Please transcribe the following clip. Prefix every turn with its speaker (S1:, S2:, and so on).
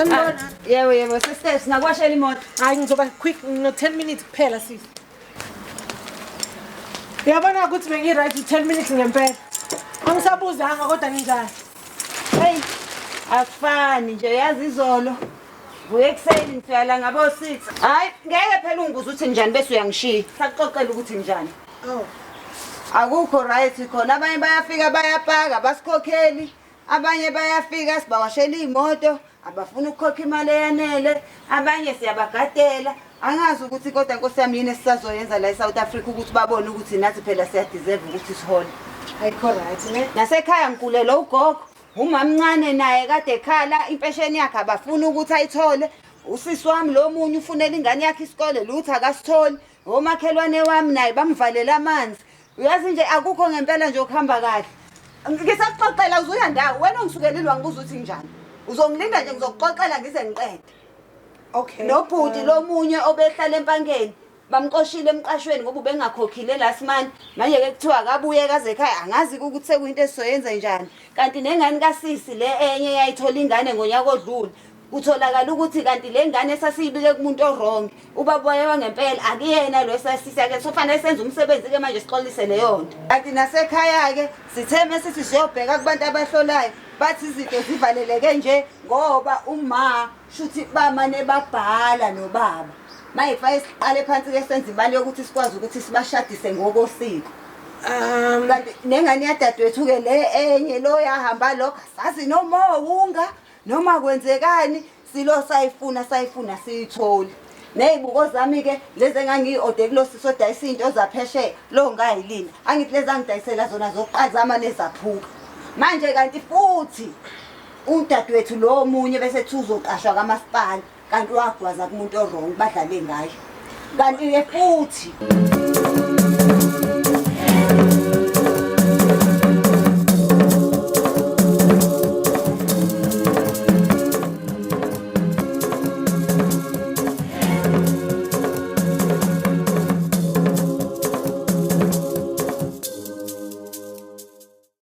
S1: Sanibona.
S2: Yebo sister singakwashela imoto.
S1: Hayi ngizoba quick no10 minutes kuphela sisi. Uyabona ukuthi bengi-right 10 minutes ngempela. Angisabuzanga kodwa ninjani?
S2: Hey, akufani nje yazi izolo. Vuke ekuseni ngifika la ngabo 6. Hayi, ngeke phela ungibuza ukuthi njani bese uyangishiya. Sakuxoxela ukuthi njani.
S1: Oh.
S2: Akukho right khona abanye bayafika bayapaka basikhokheli. Abanye bayafika sibawashela imoto, abafuna ukukhokha imali eyanele, abanye siyabagadela. Angazi ukuthi kodwa Nkosi yami yini esisazoyenza la eSouth Africa ukuthi babone ukuthi nathi phela siyadeserve ukuthi sihole.
S1: Ayikho right ne?
S2: Nasekhaya ngikulela ugogo, umamncane naye kade ekhala impesheni yakhe abafuna ukuthi ayithole. Usisi wami lo munye ufunela ingane yakhe isikole lutho akasitholi. Omakhelwane wami naye bamvalela amanzi. Uyazi nje akukho ngempela nje ukuhamba kahle. Ngisakuxoxela uzuya ndawo wena ungisukelilwa ngibuza ukuthi njani. Uzongilinda nje ngizokuxoxela ngize ngiqede.
S1: Okay.
S2: Nobhuti lo munye obehlala empangeni bamxoshile emqashweni ngoba ubengakhokhile last month manje ke kuthiwa akabuye kaze ekhaya angazi ukuthi sekuyinto esizoyenza njani kanti nengane kaSisi le enye yayithola ingane ngonyaka odlule kutholakala ukuthi kanti le ngane esasiyibike kumuntu orong ubaba wayewa ngempela akuyena lo esasisi yake sofanele senze umsebenzi ke manje sixolise leyo nto kanti nasekhaya ke sitheme sithi siyobheka kubantu abahlolayo bathi izinto zivaleleke nje ngoba uma shuthi bamane babhala nobaba mayifa isiqale phansi ke senze imali yokuthi sikwazi ukuthi sibashadise ngokosiko kanti nengane yadadewethu ke le enye lo yahamba lokho sazi noma unga noma kwenzekani silo sayifuna siyitholi nezibuko zami ke lezi engangi-order kulo sisodayisa izinto zaphesheya lo ngayilinda angithi lezi angidayisela zona zokuqazama nezaphuka manje kanti futhi udadewethu lo munye bese thuzoqashwa kamasipala kanti wagwaza kumuntu orong badlale ngayo kanti ke futhi